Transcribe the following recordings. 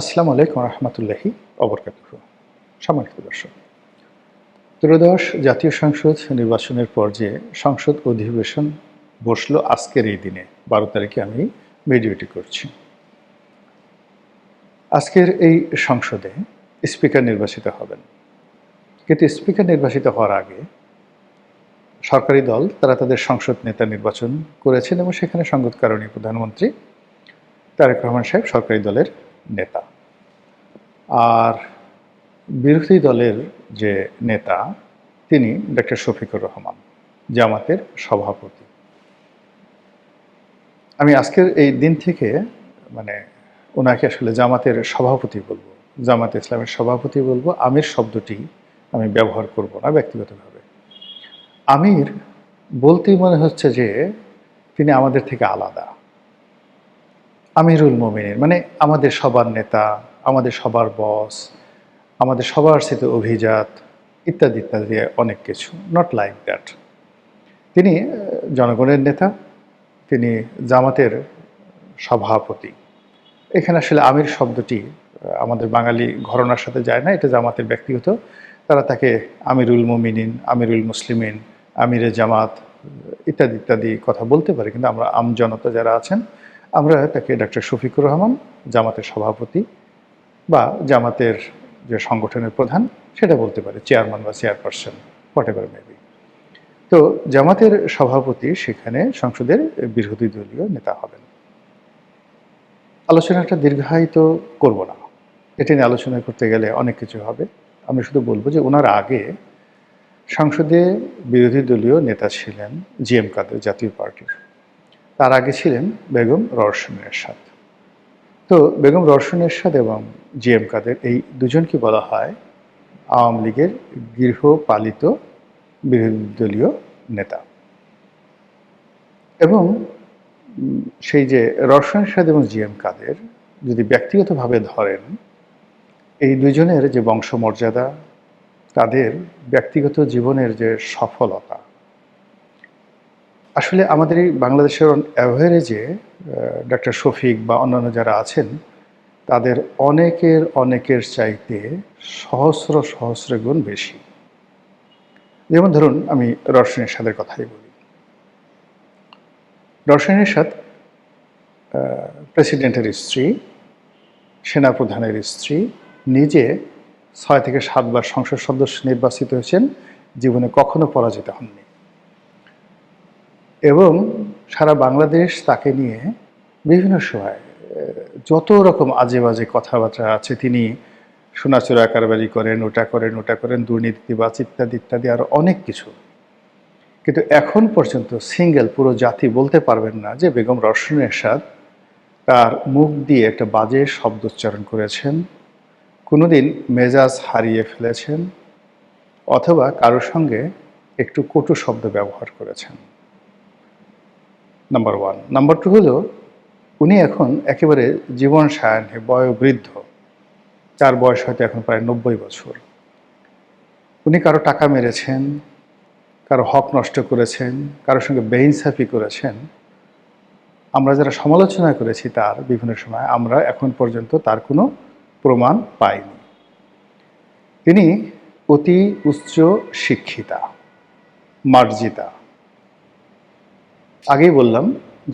আসসালামু আলাইকুম রহমতুল্লাহি অবরকাতুহ। সম্মানিত দর্শক, ত্রয়োদশ জাতীয় সংসদ নির্বাচনের পর যে সংসদ অধিবেশন বসলো আজকের এই দিনে 12 তারিখে আমি ভিডিওটি করছি। আজকের এই সংসদে স্পিকার নির্বাচিত হবেন, কিন্তু স্পিকার নির্বাচিত হওয়ার আগে সরকারি দল তারা তাদের সংসদ নেতা নির্বাচন করেছেন এবং সেখানে সংগত কারণে প্রধানমন্ত্রী তারেক রহমান সাহেব সরকারি দলের নেতা। আর বিরোধী দলের যে নেতা তিনি ডক্টর শফিকুর রহমান, জামাতের সভাপতি। আমি আজকের এই দিন থেকে ওনাকে আসলে জামাতের সভাপতি বলবো, জামাতে ইসলামের সভাপতি বলবো। আমির শব্দটি আমি ব্যবহার করব না ব্যক্তিগতভাবে। আমির বলতেই মনে হচ্ছে যে তিনি আমাদের থেকে আলাদা। আমিরুল মোমিনিন আমাদের সবার নেতা, আমাদের সবার বস, আমাদের সবার সাথে অভিজাত, ইত্যাদি ইত্যাদি অনেক কিছু। Not like that. তিনি জনগণের নেতা, তিনি জামাতের সভাপতি। এখানে আসলে আমির শব্দটি আমাদের বাঙালি ঘরানার সাথে যায় না, এটা জামাতের ব্যক্তিগত। তারা তাকে আমিরুল মোমিনিন, আমিরুল মুসলিমিন, আমিরে জামাত ইত্যাদি ইত্যাদি কথা বলতে পারে, কিন্তু আমরা আমজনতা যারা আছেন আমরা তাকে ডক্টর শফিকুর রহমান, জামাতের সভাপতি বা জামাতের যে সংগঠনের প্রধান সেটা বলতে পারে, চেয়ারম্যান বা চেয়ারপারসন, হোয়াট এভার মেবি। তো জামাতের সভাপতি সেখানে সংসদের বিরোধী দলীয় নেতা হবেন। আলোচনাটা দীর্ঘায়িত করব না, এটা নিয়ে আলোচনা করতে গেলে অনেক কিছু হবে। আমি শুধু বলবো যে ওনার আগে সংসদে বিরোধী দলীয় নেতা ছিলেন জিএম কাদের, জাতীয় পার্টির। তার আগে ছিলেন বেগম রওশন এরশাদ। তো বেগম রওশন এরশাদ এবং জিএম কাদের এই দুজনকে বলা হয় আওয়ামী লীগের গৃহপালিত বিরোধী দলীয় নেতা। এবং সেই যে রওশন এরশাদ এবং জিএম কাদের যদি ব্যক্তিগতভাবে ধরেন, এই দুজনের যে বংশমর্যাদা, তাদের ব্যক্তিগত জীবনের যে সফলতা, আসলে আমাদের এই বাংলাদেশের অ্যাভারেজে ডক্টর শফিক বা অন্যান্য যারা আছেন তাদের অনেকের চাইতে সহস্র সহস্র গুণ বেশি। যেমন ধরুন, আমি রওশন এরশাদের কথাই বলি। রওশন এরশাদ প্রেসিডেন্টের স্ত্রী, সেনাপ্রধানের স্ত্রী, নিজে 6 থেকে 7 বার সংসদ সদস্য নির্বাচিত হয়েছেন, জীবনে কখনো পরাজিত হননি। এবং সারা বাংলাদেশ তাকে নিয়ে বিভিন্ন সময় যত রকম আজে বাজে কথাবার্তা আছে, তিনি সোনাচোরা কারবারি করেন, ওটা করেন, দুর্নীতিবাজ ইত্যাদি ইত্যাদি আরও অনেক কিছু। কিন্তু এখন পর্যন্ত সিঙ্গেল পুরো জাতি বলতে পারবেন না যে বেগম রওশন এরশাদ তার মুখ দিয়ে একটা বাজে শব্দ উচ্চারণ করেছেন, কোনোদিন মেজাজ হারিয়ে ফেলেছেন, অথবা কারোর সঙ্গে একটু কটু শব্দ ব্যবহার করেছেন। নাম্বার 1। নাম্বার 2 হলো উনি এখন একেবারে জীবন সায়াহ্নে বয়োবৃদ্ধ। তার বয়স হয়তো এখন প্রায় 90 বছর। উনি কারো টাকা মেরেছেন, কারো হক নষ্ট করেছেন, কারোর সঙ্গে বেইনসাফি করেছেন। আমরা যারা সমালোচনা করেছি তার বিভিন্ন সময়, আমরা এখন পর্যন্ত তার কোনো প্রমাণ পাইনি। তিনি অতি উচ্চ শিক্ষিতা, মার্জিতা। আগেই বললাম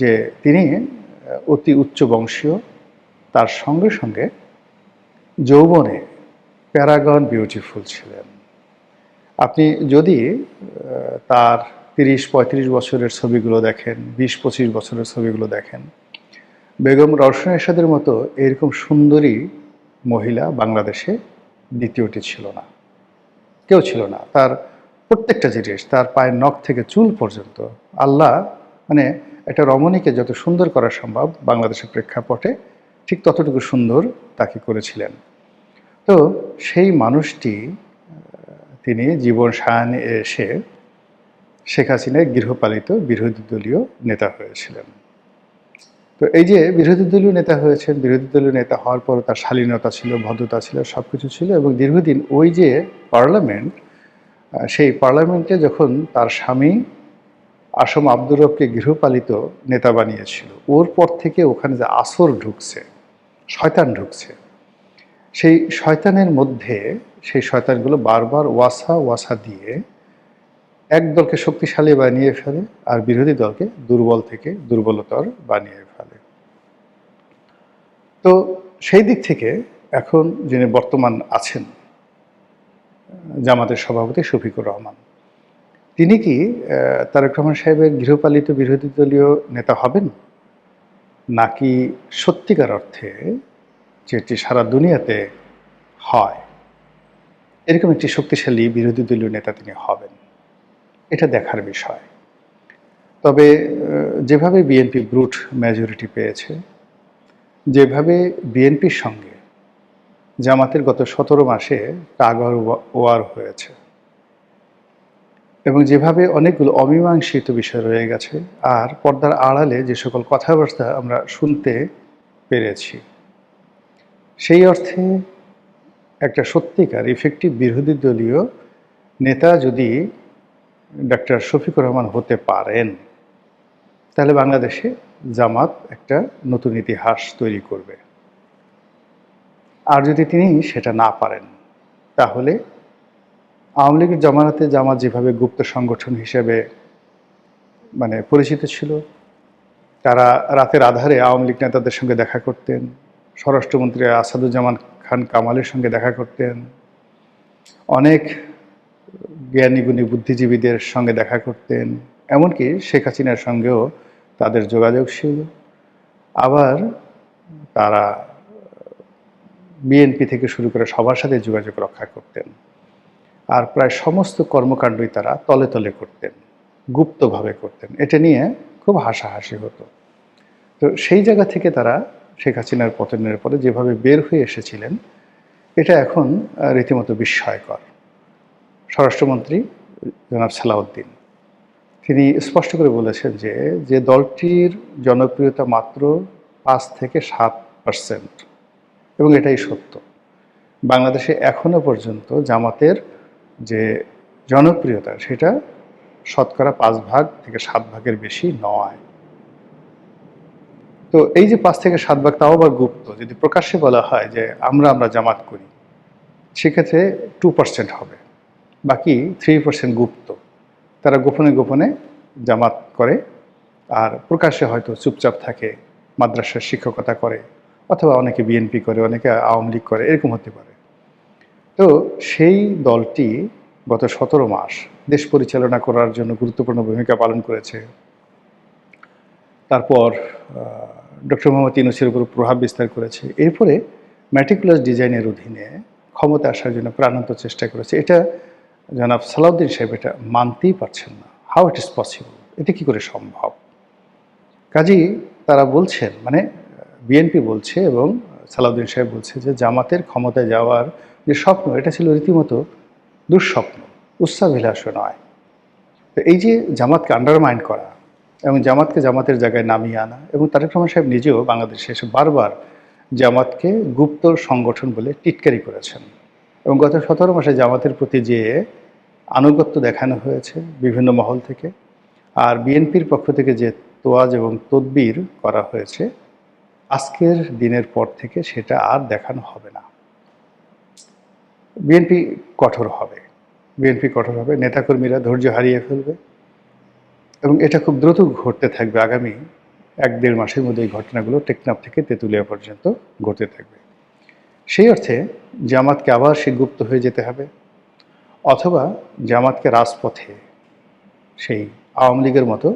যে তিনি অতি উচ্চ বংশীয়, তার সঙ্গে সঙ্গে যৌবনে প্যারাগন বিউটিফুল ছিলেন। আপনি যদি তার 30-35 বছরের ছবিগুলো দেখেন, 20-25 বছরের ছবিগুলো দেখেন, বেগম রওশন এরশাদের মতো এরকম সুন্দরী মহিলা বাংলাদেশে দ্বিতীয়টি ছিল না, কেউ ছিল না। তার প্রত্যেকটা জিনিস, তার পায়ের নখ থেকে চুল পর্যন্ত, আল্লাহ একটা রমণীকে যত সুন্দর করা সম্ভব বাংলাদেশের প্রেক্ষাপটে ঠিক ততটুকু সুন্দর তাকে করেছিলেন। তো সেই মানুষটি তিনি জীবন সায়াহ্নে এসে শেখ হাসিনার গৃহপালিত বিরোধী দলীয় নেতা হয়েছিলেন। তো এই যে বিরোধী দলীয় নেতা হয়েছেন, বিরোধী দলীয় নেতা হওয়ার পর তার শালীনতা ছিল, ভদ্রতা ছিল, সব কিছু ছিল। এবং দীর্ঘদিন ওই যে পার্লামেন্ট, সেই পার্লামেন্টে যখন তার স্বামী আসম আব্দুর রবকে গৃহপালিত নেতা বানিয়েছিল, ওর পর থেকে ওখানে যে আসর ঢুকছে, শয়তান ঢুকছে, সেই শয়তানের মধ্যে সেই শয়তানগুলো বারবার ওয়াসা ওয়াসা দিয়ে এক দলকে শক্তিশালী বানিয়ে ফেলে আর বিরোধী দলকে দুর্বল থেকে দুর্বলতর বানিয়ে ফেলে। তো সেই দিক থেকে এখন যিনি বর্তমান আছেন জামাতের সভাপতি শফিকুর রহমান, তিনি কি তারেক রহমান সাহেবের গৃহপালিত বিরোধী দলীয় নেতা হবেন, নাকি সত্যিকার অর্থে যেটি সারা দুনিয়াতে হয় এরকম একটি শক্তিশালী বিরোধী দলীয় নেতা তিনি হবেন, এটা দেখার বিষয়। তবে যেভাবে বিএনপি ব্রুট মেজরিটি পেয়েছে, যেভাবে বিএনপির সঙ্গে জামাতের গত 17 মাসে টাগ ওয়ার হয়েছে এবং যেভাবে অনেকগুলো অমীমাংসিত বিষয় রয়ে গেছে আর পর্দার আড়ালে যে সকল কথাবার্তা আমরা শুনতে পেরেছি, সেই অর্থে একটা সত্যিকার ইফেক্টিভ বিরোধী দলীয় নেতা যদি ডক্টর শফিকুর রহমান হতে পারেন, তাহলে বাংলাদেশে জামাত একটা নতুন ইতিহাস তৈরি করবে। আর যদি তিনি সেটা না পারেন, তাহলে আওয়ামী লীগের জমানাতে জামাত যেভাবে গুপ্ত সংগঠন হিসেবে পরিচিত ছিল, তারা রাতের আধারে আওয়ামী লীগ নেতাদের সঙ্গে দেখা করতেন, স্বরাষ্ট্রমন্ত্রী আসাদুজ্জামান খান কামালের সঙ্গে দেখা করতেন, অনেক জ্ঞানীগুণী বুদ্ধিজীবীদের সঙ্গে দেখা করতেন, এমনকি শেখ হাসিনার সঙ্গেও তাদের যোগাযোগ ছিল। আবার তারা বিএনপি থেকে শুরু করে সবার সাথে যোগাযোগ রক্ষা করতেন। আর প্রায় সমস্ত কর্মকাণ্ডই তারা তলে তলে করতেন, গুপ্তভাবে করতেন। এটা নিয়ে খুব হাসাহাসি হতো। তো সেই জায়গা থেকে তারা শেখ হাসিনার পতনের পরে যেভাবে বের হয়ে এসেছিলেন, এটা এখন রীতিমতো বিস্ময়কর। স্বরাষ্ট্রমন্ত্রী জনাব সালাউদ্দিন তিনি স্পষ্ট করে বলেছেন যে দলটির জনপ্রিয়তা মাত্র 5 থেকে 7%, এবং এটাই সত্য। বাংলাদেশে এখনো পর্যন্ত জামাতের যে জনপ্রিয়তা সেটা শতকরা 5 ভাগ থেকে 7 ভাগের বেশি নয়। তো এই যে 5 থেকে 7 ভাগ, তাও আবার গুপ্ত। যদি প্রকাশ্যে বলা হয় যে আমরা জামাত করি, সেক্ষেত্রে 2% হবে, বাকি 3% গুপ্ত। তারা গোপনে গোপনে জামাত করে আর প্রকাশ্যে হয়তো চুপচাপ থাকে, মাদ্রাসার শিক্ষকতা করে, অথবা অনেকে বিএনপি করে, অনেকে আওয়ামী লীগ করে, এরকম হতে পারে। তো সেই দলটি গত 17 মাস দেশ পরিচালনা করার জন্য গুরুত্বপূর্ণ ভূমিকা পালন করেছে। তারপর ডক্টর মোহাম্মদ ইউনূসের উপর প্রভাব বিস্তার করেছে। এরপরে ম্যাটিকুলাস ডিজাইনের অধীনে ক্ষমতা আসার জন্য প্রাণান্ত চেষ্টা করেছে। এটা জনাব সালাউদ্দিন সাহেব এটা মানতেই পারছেন না। হাউ ইট ইজ পসিবল, এটা কী করে সম্ভব? কাজেই তারা বলছেন, বিএনপি বলছে এবং সালাউদ্দিন সাহেব বলছে যে জামাতের ক্ষমতায় যাওয়ার যে স্বপ্ন, এটা ছিল রীতিমতো দুঃস্বপ্ন, উচ্চাভিলাষও নয়। তো এই যে জামাতকে আন্ডারমাইন্ড করা এবং জামাতকে জামাতের জায়গায় নামিয়ে আনা, এবং তারেক রহমান সাহেব নিজেও বাংলাদেশে এসে বারবার জামাতকে গুপ্ত সংগঠন বলে টিটকারি করেছেন। এবং গত 17 মাসে জামাতের প্রতি যে আনুগত্য দেখানো হয়েছে বিভিন্ন মহল থেকে, আর বিএনপির পক্ষ থেকে যে তোয়াজ এবং তদবির করা হয়েছে, আজকের দিনের পর থেকে সেটা আর দেখানো হবে না। বিএনপি কঠোর হবে, নেতাকর্মীরা ধৈর্য হারিয়ে ফেলবে, এবং এটা খুব দ্রুত ঘটতে থাকবে। আগামী 1-1.5 মাসের মধ্যে এই ঘটনাগুলো টেকনাফ থেকে তেঁতুলিয়া পর্যন্ত ঘটতে থাকবে। সেই অর্থে জামাতকে আবার সে গুপ্ত হয়ে যেতে হবে, অথবা জামাতকে রাজপথে সেই আওয়ামী লীগের মতো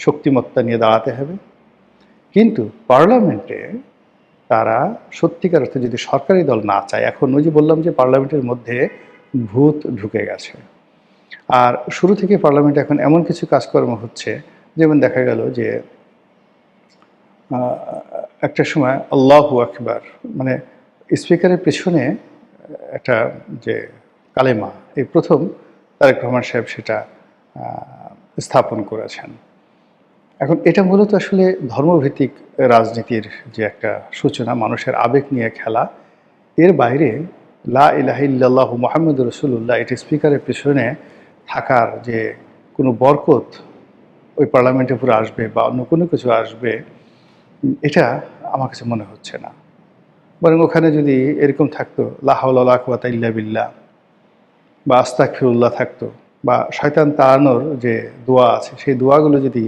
শক্তিমত্তা নিয়ে দাঁড়াতে হবে। কিন্তু পার্লামেন্টে তারা সত্যিকার অর্থে যদি সরকারি দল না চায়, এখন ওই যে বললাম যে পার্লামেন্টের মধ্যে ভূত ঢুকে গেছে, আর শুরু থেকে পার্লামেন্টে এখন এমন কিছু কাজকর্ম হচ্ছে, যেমন দেখা গেল যে একটা সময় আল্লাহু আকবার স্পিকারের পেছনে একটা যে কালেমা, এই প্রথম তারেক রহমান সাহেব সেটা স্থাপন করেছেন। এখন এটা মূলত আসলে ধর্মভিত্তিক রাজনীতির যে একটা সূচনা, মানুষের আবেগ নিয়ে খেলা। এর বাইরে লা ইলাহা ইল্লাল্লাহু মুহাম্মাদুর রাসূলুল্লাহ এটা স্পিকারের পেছনে থাকার যে কোনো বরকত ওই পার্লামেন্টে পুরো আসবে বা অন্য কোনো কিছু আসবে, এটা আমার কাছে মনে হচ্ছে না। বরং ওখানে যদি এরকম থাকতো লা হাওলা ওয়ালা কুওয়াতা ইল্লা বিল্লাহ বা আস্তাগফিরুল্লাহ থাকতো, বা শয়তান তাড়ানোর যে দোয়া আছে সেই দোয়াগুলো যদি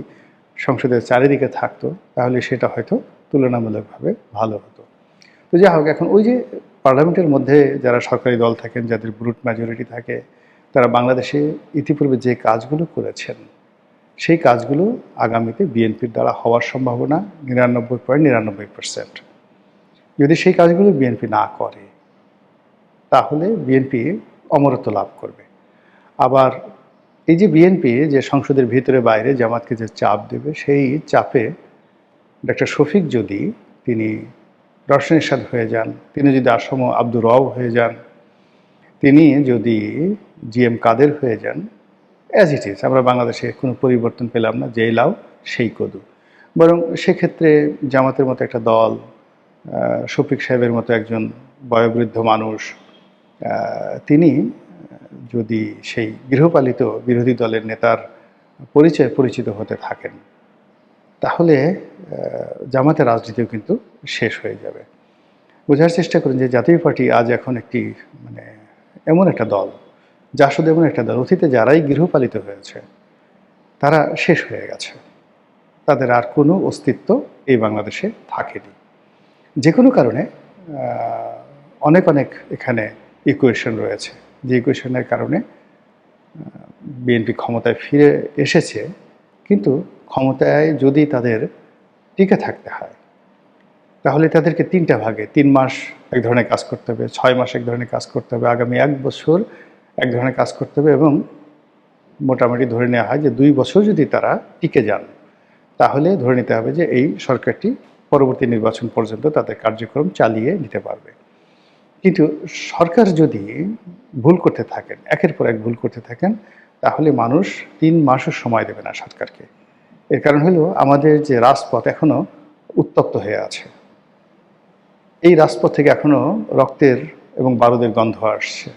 সংসদের চারিদিকে থাকতো, তাহলে সেটা হয়তো তুলনামূলকভাবে ভালো হতো। তো যাই হোক, এখন ওই যে পার্লামেন্টের মধ্যে যারা সরকারি দল থাকেন, যাদের ব্রুট মেজরিটি থাকে, তারা বাংলাদেশে ইতিপূর্বে যে কাজগুলো করেছেন সেই কাজগুলো আগামীতে বিএনপির দ্বারা হওয়ার সম্ভাবনা 99.99%। যদি সেই কাজগুলো বিএনপি না করে তাহলে বিএনপি অমরত্ব লাভ করবে। আবার এই যে বিএনপি যে সংসদের ভিতরে বাইরে জামাতকে যে চাপ দেবে, সেই চাপে ডক্টর শফিক যদি তিনি রওশন এরশাদ হয়ে যান, তিনি যদি আসম আব্দুর রব হয়ে যান, তিনি যদি জিএম কাদের হয়ে যান, অ্যাজ ইট ইজ, আমরা বাংলাদেশে কোনো পরিবর্তন পেলাম না, যেই লাউ সেই কদু। বরং সেক্ষেত্রে জামাতের মতো একটা দল, শফিক সাহেবের মতো একজন বয়োবৃদ্ধ মানুষ, তিনি যদি সেই গৃহপালিত বিরোধী দলের নেতার পরিচিত হতে থাকেন, তাহলে জামাতের রাজনীতিও কিন্তু শেষ হয়ে যাবে। বোঝার চেষ্টা করুন যে জাতীয় পার্টি আজ এখন একটি মানে এমন একটা দল, যা শুধু এমন একটা দল, অতীতে যারাই গৃহপালিত হয়েছে তারা শেষ হয়ে গেছে, তাদের আর কোনো অস্তিত্ব এই বাংলাদেশে থাকেনি। যে কোনো কারণে অনেক অনেক এখানে ইকুয়েশন রয়েছে, যে ইকুয়েশনের কারণে বিএনপি ক্ষমতায় ফিরে এসেছে, কিন্তু ক্ষমতায় যদি তাদের টিকে থাকতে হয় তাহলে তাদেরকে তিনটা ভাগে, 3 মাস এক ধরনের কাজ করতে হবে, 6 মাস এক ধরনের কাজ করতে হবে, আগামী 1 বছর এক ধরনের কাজ করতে হবে, এবং মোটামুটি ধরে নেওয়া হয় যে 2 বছর যদি তারা টিকে যান তাহলে ধরে নিতে হবে যে এই সরকারটি পরবর্তী নির্বাচন পর্যন্ত তাদের কার্যক্রম চালিয়ে নিতে পারবে। কিন্তু সরকার যদি ভুল করতে থাকেন, একের পর এক ভুল করতে থাকেন, তাহলে মানুষ 3 মাসও সময় দেবে না সরকারকে। এর কারণ হলো আমাদের যে রাজপথ এখনও উত্তপ্ত হয়ে আছে। এই রাজপথ থেকে এখনও রক্তের এবং বারুদের গন্ধ আসছে।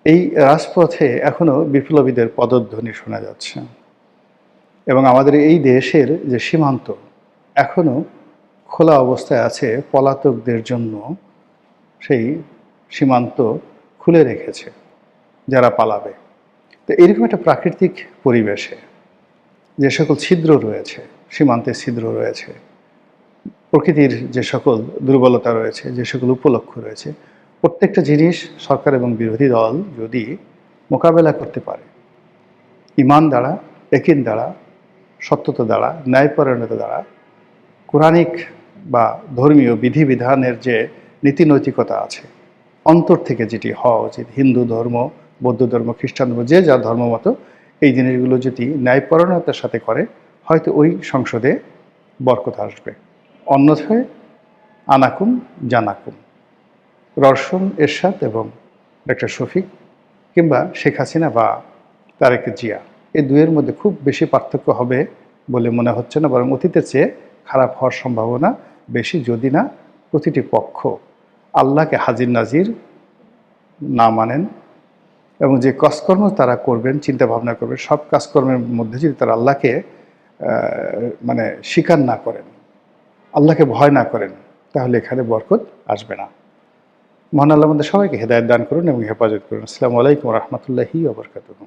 এই রাজপথে এখনও বিপ্লবীদের পদধ্বনি শোনা যাচ্ছে, এবং আমাদের এই দেশের যে সীমান্ত এখনও খোলা অবস্থায় আছে, পলাতকদের জন্য সেই সীমান্ত খুলে রেখেছে যারা পালাবে। তো এরকম একটা প্রাকৃতিক পরিবেশে যে সকল ছিদ্র রয়েছে, সীমান্তের ছিদ্র রয়েছে, প্রকৃতির যে সকল দুর্বলতা রয়েছে, যে সকল উপলক্ষ রয়েছে, প্রত্যেকটা জিনিস সরকার এবং বিরোধী দল যদি মোকাবেলা করতে পারে ঈমান দ্বারা, একিন দ্বারা, সত্যতা দ্বারা, ন্যায়পরায়ণতা দ্বারা, কোরআনিক বা ধর্মীয় বিধিবিধানের যে নীতি নৈতিকতা আছে, অন্তর থেকে যেটি হওয়া উচিত, হিন্দু ধর্ম, বৌদ্ধ ধর্ম, খ্রিস্টান ধর্ম, যে যার ধর্ম মতো এই জিনিসগুলো যদি ন্যায়পরায়ণতার সাথে করে, হয়তো ওই সংসদে বরকত আসবে। অন্যথায় আনাকুম জানাকুম, রওশন এরশাদ এবং ডক্টর শফিক কিংবা শেখ হাসিনা বা তারেক জিয়া, এই দুয়ের মধ্যে খুব বেশি পার্থক্য হবে বলে মনে হচ্ছে না, বরং অতীতের চেয়ে খারাপ হওয়ার সম্ভাবনা বেশি, যদি না প্রতিটি পক্ষ আল্লাহকে হাজির নাজির না মানেন, এবং যে কাজকর্ম তারা করবেন, চিন্তা ভাবনা করবেন, সব কাজকর্মের মধ্যে যদি তারা আল্লাহকে মানে স্বীকার না করেন, আল্লাহকে ভয় না করেন, তাহলে এখানে বরকত আসবে না। মহান আল্লাহ আমাদের সবাইকে হেদায়েত দান করুন এবং হেফাজত করুন। আসসালামু আলাইকুম ওয়া রাহমাতুল্লাহি ওয়া বারাকাতুহু।